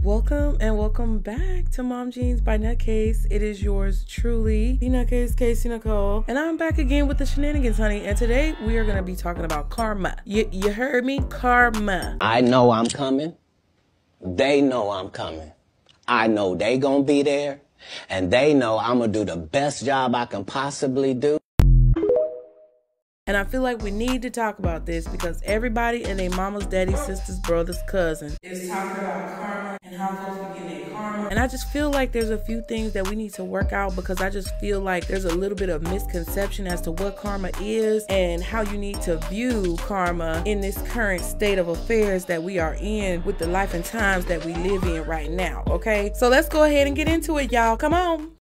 Welcome and welcome back to Mom Jeans by Nutcase. It is yours truly, the Nutcase Casey Nicole, and I'm back again with the shenanigans, honey. And today we are going to be talking about karma. You heard me? Karma. I know I'm coming. They know I'm coming. I know they gonna be there, and they know I'm gonna do the best job I can possibly do. And I feel like we need to talk about this because everybody and their mama's, daddy's, sister's, brother's, cousin is talking about karma and how folks begin their karma. And I just feel like there's a few things that we need to work out because I just feel like there's a little bit of misconception as to what karma is and how you need to view karma in this current state of affairs that we are in with the life and times that we live in right now, okay? So let's go ahead and get into it, y'all. Come on.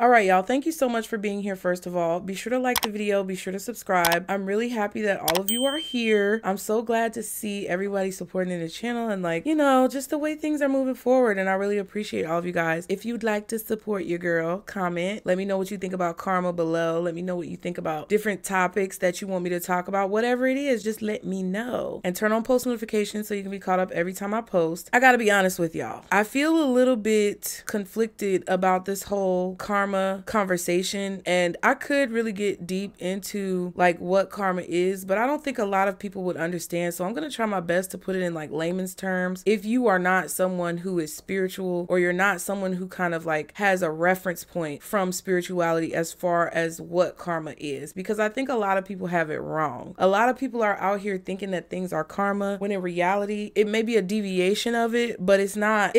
All right, y'all, thank you so much for being here. First of all, be sure to like the video, be sure to subscribe. I'm really happy that all of you are here. I'm so glad to see everybody supporting the channel and, like, you know, just the way things are moving forward. And I really appreciate all of you guys. If you'd like to support your girl, comment. Let me know what you think about karma below. Let me know what you think about different topics that you want me to talk about. Whatever it is, just let me know. And turn on post notifications so you can be caught up every time I post. I gotta be honest with y'all. I feel a little bit conflicted about this whole karma conversation, and I could really get deep into like what karma is, but I don't think a lot of people would understand, so I'm gonna try my best to put it in like layman's terms. If you are not someone who is spiritual, or you're not someone who kind of like has a reference point from spirituality as far as what karma is, because I think a lot of people have it wrong. A lot of people are out here thinking that things are karma when in reality it may be a deviation of it, but it's not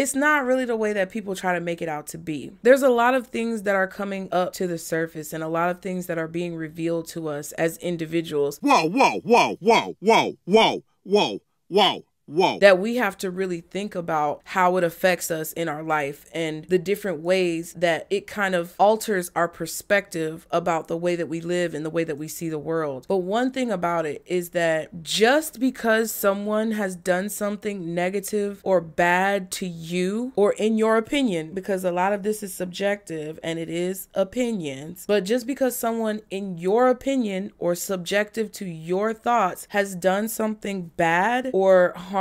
really the way that people try to make it out to be. There's a lot of things that are coming up to the surface and a lot of things that are being revealed to us as individuals. Whoa, whoa, whoa, whoa, whoa, whoa, whoa, whoa. Whoa. That we have to really think about how it affects us in our life and the different ways that it kind of alters our perspective about the way that we live and the way that we see the world. But one thing about it is that just because someone has done something negative or bad to you, or in your opinion, because a lot of this is subjective and it is opinions, but just because someone in your opinion or subjective to your thoughts has done something bad or harmful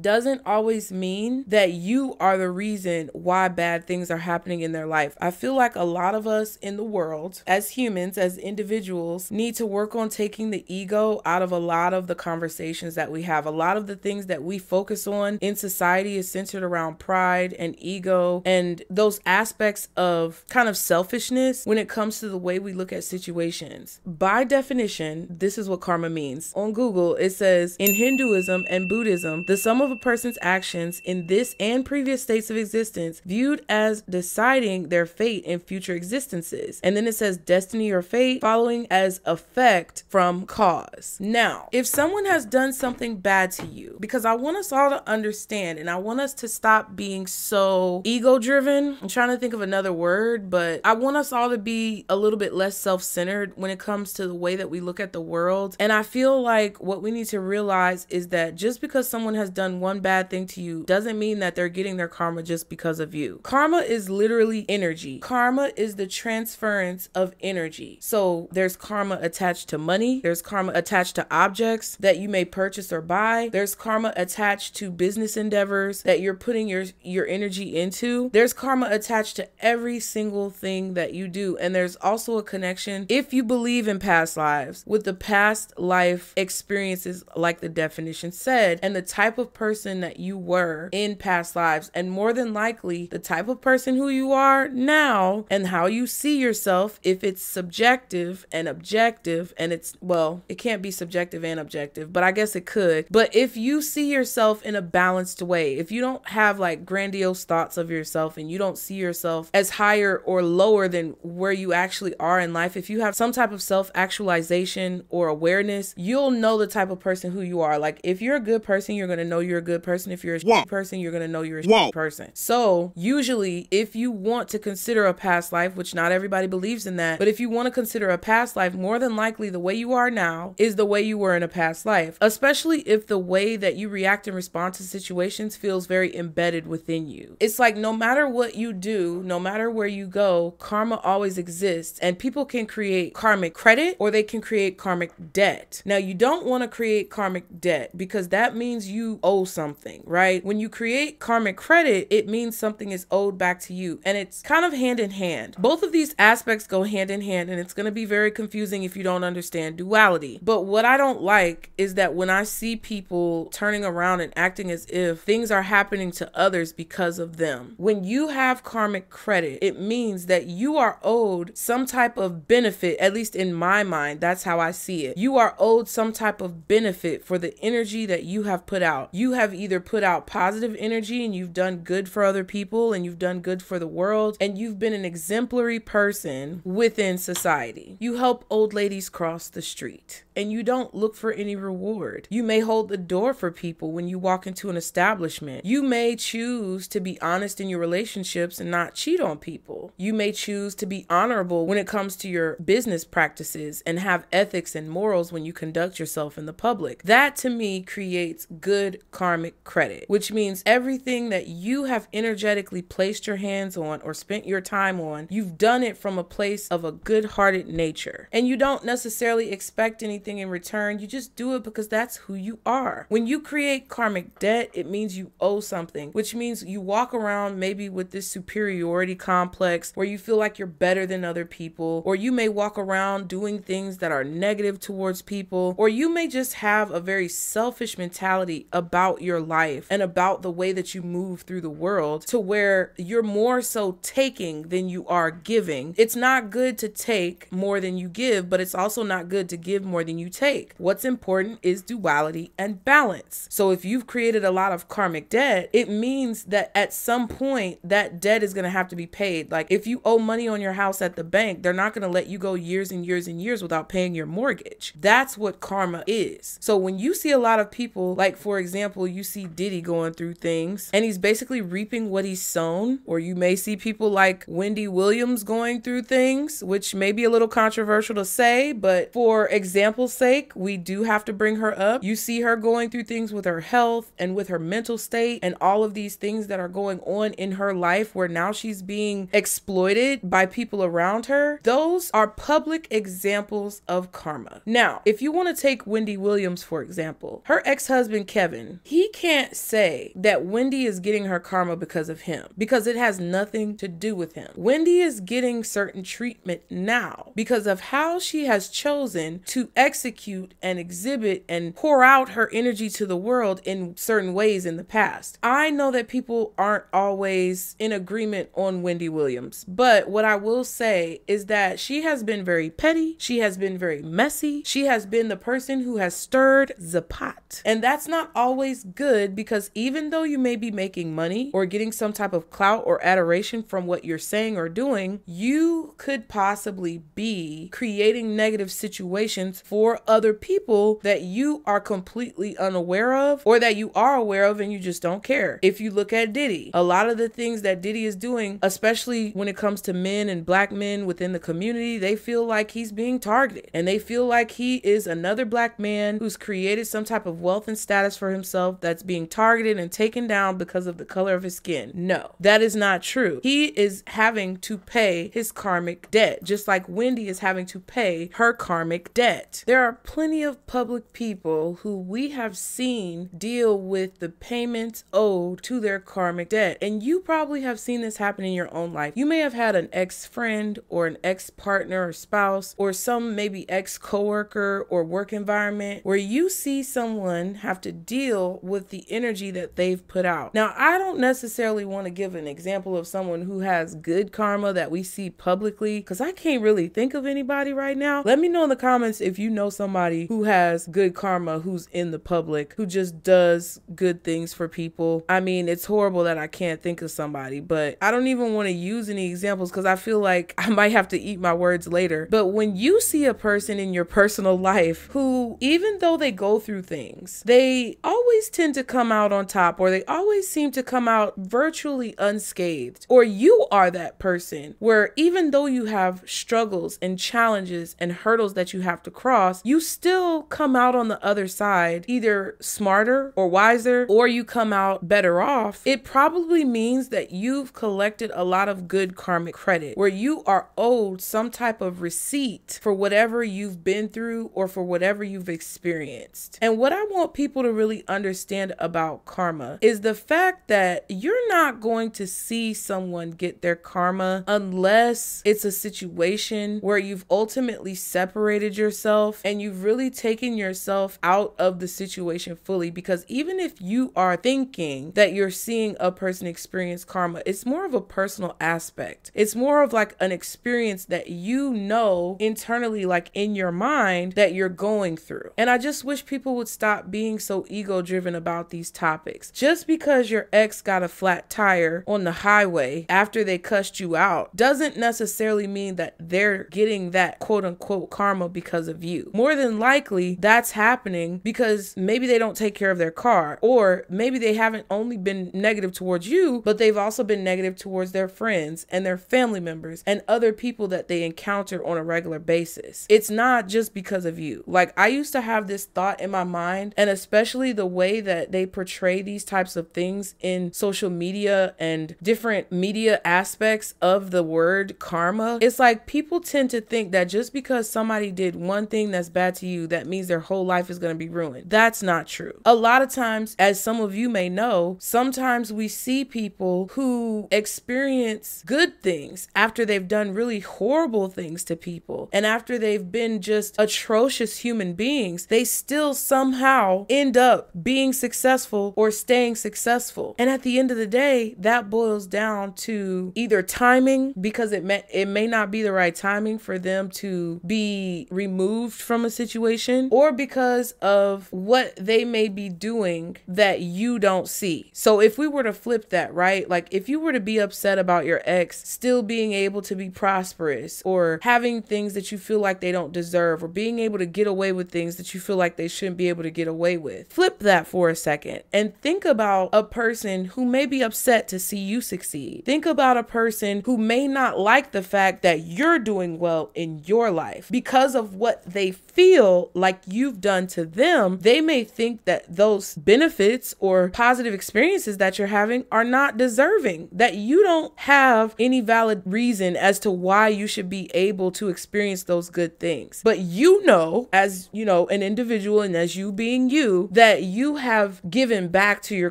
doesn't always mean that you are the reason why bad things are happening in their life. I feel like a lot of us in the world, as humans, as individuals, need to work on taking the ego out of a lot of the conversations that we have. A lot of the things that we focus on in society is centered around pride and ego and those aspects of kind of selfishness when it comes to the way we look at situations. By definition, this is what karma means. On Google, it says, in Hinduism and Buddhism, the sum of a person's actions in this and previous states of existence viewed as deciding their fate in future existences. And then it says destiny or fate following as effect from cause. Now, if someone has done something bad to you, because I want us all to understand and I want us to stop being so ego driven. I'm trying to think of another word, but I want us all to be a little bit less self-centered when it comes to the way that we look at the world. And I feel like what we need to realize is that just because someone has done one bad thing to you doesn't mean that they're getting their karma just because of you. Karma is literally energy. Karma is the transference of energy. So there's karma attached to money. There's karma attached to objects that you may purchase or buy. There's karma attached to business endeavors that you're putting your energy into. There's karma attached to every single thing that you do. And there's also a connection, if you believe in past lives, with the past life experiences, like the definition said, and the type of person that you were in past lives, and more than likely the type of person who you are now and how you see yourself, if it's subjective and objective, and it's, well, it can't be subjective and objective, but I guess it could. But if you see yourself in a balanced way, if you don't have like grandiose thoughts of yourself and you don't see yourself as higher or lower than where you actually are in life, if you have some type of self-actualization or awareness, you'll know the type of person who you are. Like, if you're a good person, you're going to know you're a good person. If you're a shitty person, you're going to know you're a shitty person. So usually if you want to consider a past life, which not everybody believes in that, but if you want to consider a past life, more than likely the way you are now is the way you were in a past life, especially if the way that you react and respond to situations feels very embedded within you. It's like no matter what you do, no matter where you go, karma always exists, and people can create karmic credit or they can create karmic debt. Now, you don't want to create karmic debt because that means you owe something, right? When you create karmic credit, it means something is owed back to you, and it's kind of hand in hand. Both of these aspects go hand in hand, and it's going to be very confusing if you don't understand duality. But what I don't like is that when I see people turning around and acting as if things are happening to others because of them. When you have karmic credit, it means that you are owed some type of benefit, at least in my mind, that's how I see it. You are owed some type of benefit for the energy that you have put out. You have either put out positive energy and you've done good for other people and you've done good for the world, and you've been an exemplary person within society. You help old ladies cross the street and you don't look for any reward. You may hold the door for people when you walk into an establishment. You may choose to be honest in your relationships and not cheat on people. You may choose to be honorable when it comes to your business practices and have ethics and morals when you conduct yourself in the public. That to me creates good karmic credit, which means everything that you have energetically placed your hands on or spent your time on, you've done it from a place of a good-hearted nature. And you don't necessarily expect anything in return. You just do it because that's who you are. When you create karmic debt, it means you owe something, which means you walk around maybe with this superiority complex where you feel like you're better than other people, or you may walk around doing things that are negative towards people, or you may just have a very selfish mentality about your life and about the way that you move through the world, to where you're more so taking than you are giving. It's not good to take more than you give, but it's also not good to give more than you take. What's important is duality and balance. So if you've created a lot of karmic debt, it means that at some point that debt is going to have to be paid. Like if you owe money on your house at the bank, they're not going to let you go years and years and years without paying your mortgage. That's what karma is. So when you see a lot of people, like for example, you see Diddy going through things and he's basically reaping what he's sown, or you may see people like Wendy Williams going through things, which may be a little controversial to say, but for example's sake, we do have to bring her up. You see her going through things with her health and with her mental state and all of these things that are going on in her life where now she's being exploited by people around her. Those are public examples of karma. Now, if you want to take Wendy Williams, for example, her ex-husband, Kevin, he can't say that Wendy is getting her karma because of him, because it has nothing to do with him. Wendy is getting certain treatment now because of how she has chosen to execute and exhibit and pour out her energy to the world in certain ways in the past. I know that people aren't always in agreement on Wendy Williams, but what I will say is that she has been very petty. She has been very messy. She has been the person who has stirred the pot. And that's not always good, because even though you may be making money or getting some type of clout or adoration from what you're saying or doing, you could possibly be creating negative situations for other people that you are completely unaware of, or that you are aware of and you just don't care. If you look at Diddy, a lot of the things that Diddy is doing, especially when it comes to men and black men within the community, they feel like he's being targeted and they feel like he is another black man who's created some type of wealth and status for himself that's being targeted and taken down because of the color of his skin. No, that is not true. He is having to pay his karmic debt, just like Wendy is having to pay her karmic debt. there are plenty of public people who we have seen deal with the payments owed to their karmic debt. And you probably have seen this happen in your own life. You may have had an ex-friend or an ex-partner or spouse or some maybe ex-coworker or work environment where you see someone have to deal with the energy that they've put out. Now, I don't necessarily want to give an example of someone who has good karma that we see publicly, because I can't really think of anybody right now. Let me know in the comments if you know somebody who has good karma, who's in the public, who just does good things for people. I mean, it's horrible that I can't think of somebody, but I don't even want to use any examples because I feel like I might have to eat my words later. But when you see a person in your personal life who, even though they go through things, they always tend to come out on top, or they always seem to come out virtually unscathed, or you are that person where even though you have struggles and challenges and hurdles that you have to cross, you still come out on the other side either smarter or wiser, or you come out better off, it probably means that you've collected a lot of good karmic credit, where you are owed some type of receipt for whatever you've been through or for whatever you've experienced. And what I want people to really understand about karma is the fact that you're not going to see someone get their karma unless it's a situation where you've ultimately separated yourself and you've really taken yourself out of the situation fully. Because even if you are thinking that you're seeing a person experience karma, it's more of a personal aspect. It's more of like an experience that you know internally, like in your mind, that you're going through. And I just wish people would stop being so ego driven about these topics. Just because your ex got a flat tire on the highway after they cussed you out doesn't necessarily mean that they're getting that quote unquote karma because of you. More than likely, that's happening because maybe they don't take care of their car, or maybe they haven't only been negative towards you, but they've also been negative towards their friends and their family members and other people that they encounter on a regular basis. It's not just because of you. Like, I used to have this thought in my mind, and especially the way that they portray these types of things in social media and different media aspects of the word karma. It's like people tend to think that just because somebody did one thing that's bad to you, that means their whole life is going to be ruined. That's not true. A lot of times, as some of you may know, sometimes we see people who experience good things after they've done really horrible things to people, and after they've been just atrocious human beings, they still somehow end up being successful or staying successful. And at the end of the day, that boils down to either timing, because it may not be the right timing for them to be removed from a situation, or because of what they may be doing that you don't see. So if we were to flip that, right? Like, if you were to be upset about your ex still being able to be prosperous, or having things that you feel like they don't deserve, or being able to get away with things that you feel like they shouldn't be able to get away with, flip that for a second and think about a person who may be upset to see you succeed. Think about a person who may not like the fact that you're doing well in your life because of what they feel like you've done to them. They may think that those benefits or positive experiences that you're having are not deserving, that you don't have any valid reason as to why you should be able to experience those good things. But you know, as you know, an individual, and as you being you, that you have given back to your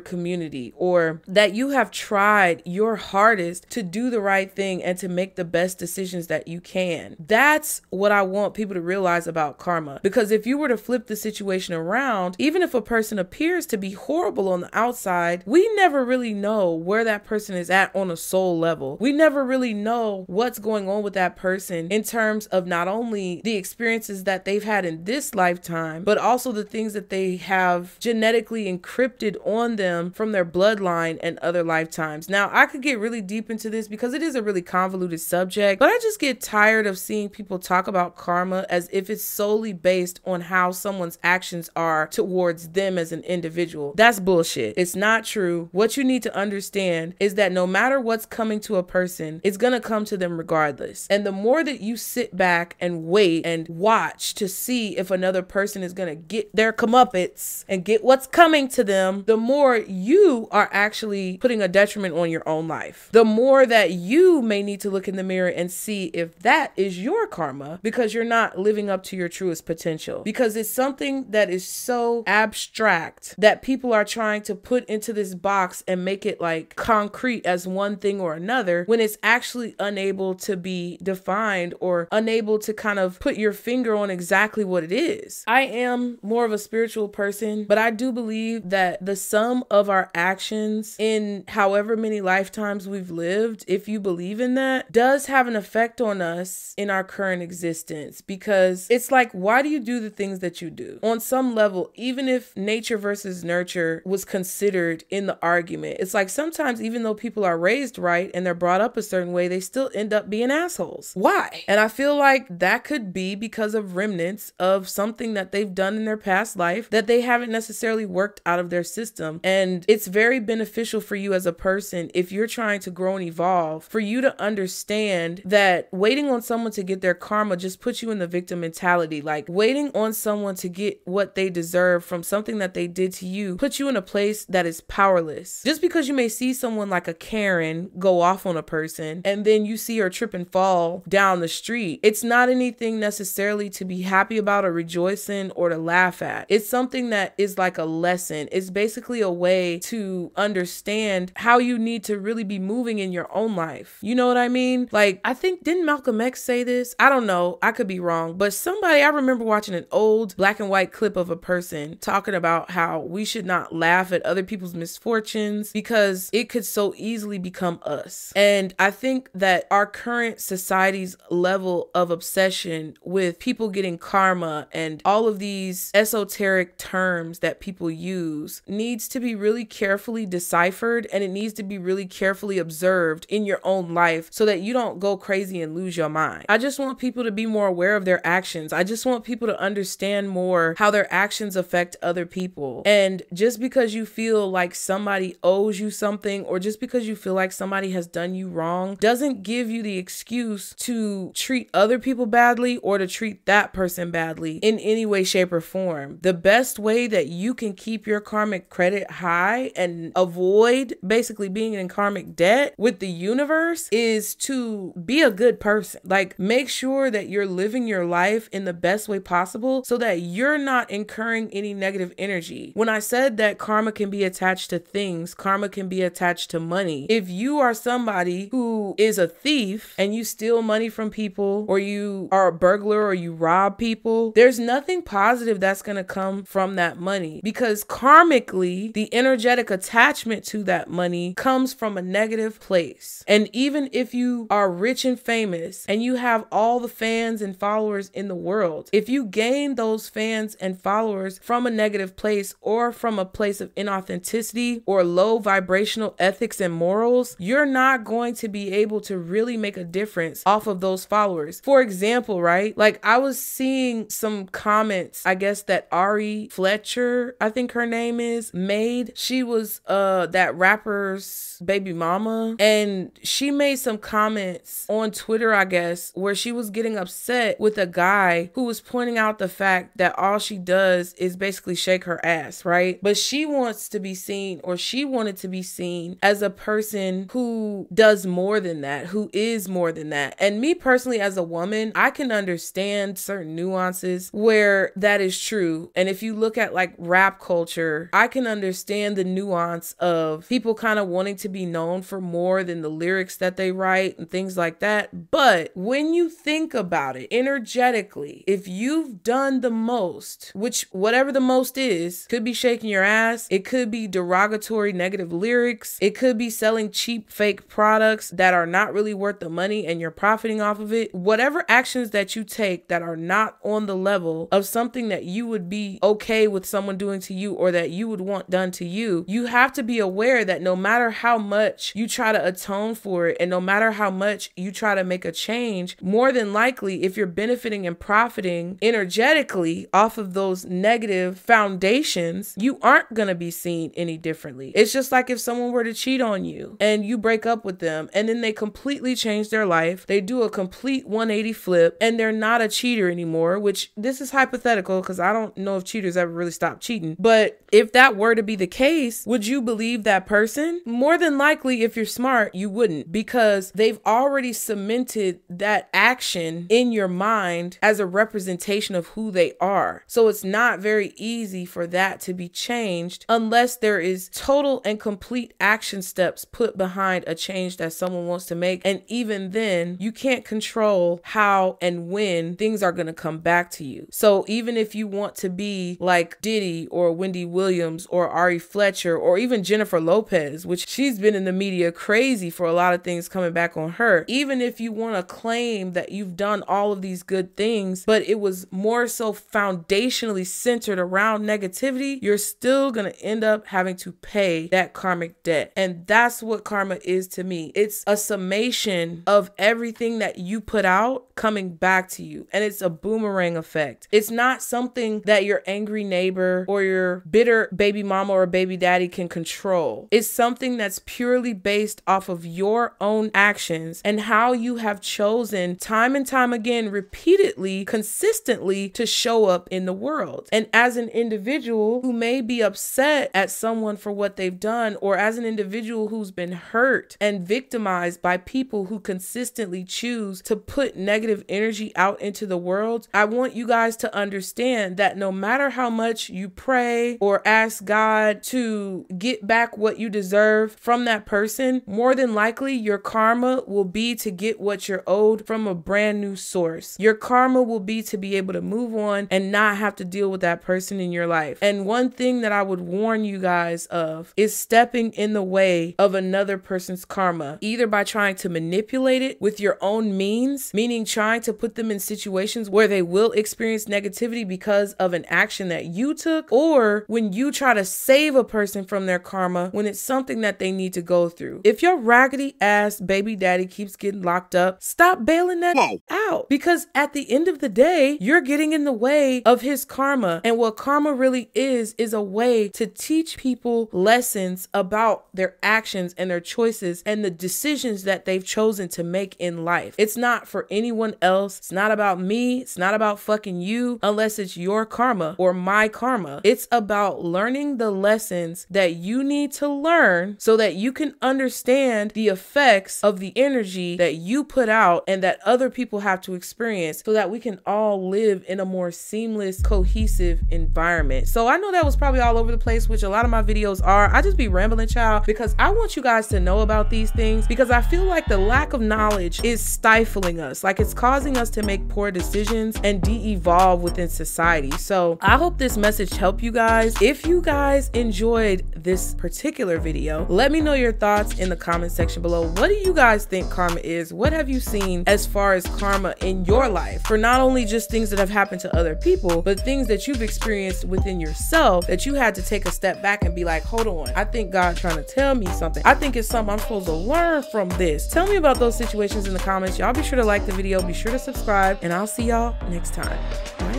community, or that you have tried your hardest to do the right thing and to make the best decisions that you can. That's what I want people to realize about karma. Because if you were to flip the situation around, even if a person appears to be horrible on the outside, we never really know where that person is at on a soul level. We never really know what's going on with that person in terms of not only the experiences that they've had in this lifetime, but also the things that they have genetically encrypted on them from their bloodline and other lifetimes. Now, I could get really deep into this because it is a really convoluted subject, but I just get tired of seeing people talk about karma as if it's solely based on how someone's actions are towards them as an individual. That's bullshit. It's not true. What you need to understand is that no matter what's coming to a person, it's gonna come to them regardless. And the more that you sit back and wait and watch to see if another person is gonna get their comeuppance and get what's coming to them, the more you are actually putting a detriment on your own life. The more that you may need to look in the mirror and see if that is your karma, because you're not living up to your truest potential, because it's something that is so abstract that people are trying to put into this box and make it like concrete as one thing or another, when it's actually unable to be defined or unable to kind of put your finger on exactly what it is. I am more of a spiritual person, but I do believe that the sum of our actions in however many lifetimes we've lived, if you believe in that, does have an effect on us in our current existence. Because it's like, why do you do the things that you do? On some level, even if nature versus nurture was considered in the argument, it's like sometimes even though people are raised right and they're brought up a certain way, they still end up being assholes. Why? And I feel like that could be because of remnants of something that they've done in their past life that they haven't necessarily worked out of their system. And it's very beneficial for you as a person, if you're trying to grow and evolve, for you to understand that waiting on someone to get their karma just puts you in the victim mentality. Like waiting on someone to get what they deserve from something that they did to you puts you in a place that is powerless. Just because you may see someone like a Karen go off on a person and then you see her trip and fall down the street, it's not anything necessarily to be happy about or rejoice in or to laugh at. It's something that is like a lesson. It's basically a way to understand how you need to really be moving in your own life. You know what I mean? Like, I think, didn't Malcolm X say this? I don't know. I could be wrong. But I remember watching an old black and white clip of a person talking about how we should not laugh at other people's misfortunes because it could so easily become us. And I think that our current society's level of obsession with people getting karma and all of these esoteric terms that people use needs to be really carefully deciphered, and it needs to be really carefully observed in your own life so that you don't go crazy and lose your mind. I just want people to be more aware of their actions. I just want people to understand more how their actions affect other people. And just because you feel like somebody owes you something, or just because you feel like somebody has done you wrong, doesn't give you the excuse to treat other people badly or to treat that person badly in any way, shape, or form. The best way that you can keep your karmic credit high and avoid basically being in karmic debt with the universe is to be a good person. Like, make sure that you're living your life in the best way possible so that you're not incurring any negative energy. When I said that karma can be attached to things, karma can be attached to money. If you are somebody who is a thief and you steal money from people, or you are a burglar, or you rob people, there's nothing positive that's going to come from that money, because karmically, the energetic attachment to that money comes from a negative place. And even if you are rich and famous and you have all the fans and followers in the world, if you gain those fans and followers from a negative place, or from a place of inauthenticity or low vibrational ethics and morals, you're not going to be able to really make a difference off of those followers. For example, right? Like, I was seeing some comments, I guess, that Ari Fletcher, I think her name is, made. She was that rapper's baby mama, and she made some comments on Twitter, I guess, where she was getting upset with a guy who was pointing out the fact that all she does is basically shake her ass, right? But she wants to be seen, or she wanted to be seen as a person who does more than that, who is more than that. And me personally, as a woman, I can understand certain nuances where that is true. And if you look at like rap culture, I can understand the nuance of people kind of wanting to be known for more than the lyrics that they write and things like that. But when you think about it energetically, if you've done the most, which whatever the most is, could be shaking your ass, it could be derogatory negative lyrics, it could be selling cheap fake products that are not really worth the money and you're profiting off of it. Whatever actions that you take that are not on the level of something that you would be okay with someone doing to you, or that you would want done to you, you have to be aware that no matter how much you try to atone for it, and no matter how much you try to make a change, more than likely, if you're benefiting and profiting energetically off of those negative foundations, you aren't going to be seen any differently. It's just like if someone were to cheat on you and you break up with them, and then they completely change their life, they do a complete 180 flip, and they're not a cheater anymore, which this is hypothetical because I don't know if cheaters ever really stop cheating. But if that were to be the case, would you believe that person? More than likely, if you're smart, you wouldn't, because they've already cemented that action in your mind as a representation of who they are. So it's not very easy for that to be changed unless there is total and complete action steps put behind a change that someone wants to make. And even then, you can't control how and when things are going to come back to you. So even if you want to be like Diddy or Wendy Williams or Ari Fletcher or even Jennifer Lopez, which she's been in the media crazy for a lot of things coming back on her, even if you want to claim that you've done all of these good things, but it was more so foundationally centered around negativity, you're still going to end up having to pay that karmic debt. And that's what karma is to me. It's a summation of everything that you put out coming back to you. And it's a boomerang effect. It's not something that your angry neighbor or your bitter baby mama or baby daddy can control. It's something that's purely based off of your own actions and how you have chosen time and time again, repeatedly, consistently to show up in the world. And as an individual who may be upset at someone for what they've done, or as an individual who's been hurt and victimized by people who consistently choose to put negative energy out into the world, I want you guys to understand that no matter how much you pray or ask God to get back what you deserve from that person, more than likely your karma will be to get what you're owed from a brand new source. Your karma will be to be able to move on and not have to deal with that person in your life. And one thing that I would warn you guys of is stepping in the way of another person's karma, either by trying to manipulate it with your own means, meaning trying to put them in situations where they will experience negativity because of an action that you took, or when you try to save a person from their karma when it's something that they need to go through. If your raggedy ass baby daddy keeps getting locked up, stop bailing that out, because at the end of the day, you're getting in the way of his karma. And what karma really is a way to teach people lessons about their actions and their choices and the decisions that they've chosen to make in life. It's not for anyone else. It's not about me. It's not about fucking you unless it's your karma or my karma. It's about learning the lessons that you need to learn so that you can understand the effects of the energy that you put out and that other people have to experience, so that we can all live in a more seamless, cohesive environment. So I know that was probably all over the place, which a lot of my videos are. I just be rambling, child, because I want you guys to know about these things, because I feel like the lack of knowledge is stifling us. Like, it's causing us to make poor decisions and de-evolve within society. So I hope this message helped you guys. If you guys enjoyed this particular video, let me know your thoughts in the comment section below. What do you guys think karma is? What have you seen as far as karma in your life, for not only just things that have happened to other people, but things that you've experienced within yourself that you had to take a step back and be like, hold on, I think God's trying to tell me something. I think it's something I'm supposed to learn from this. Tell me about those situations in the comments. Y'all be sure to like the video, be sure to subscribe, and I'll see y'all next time. Bye.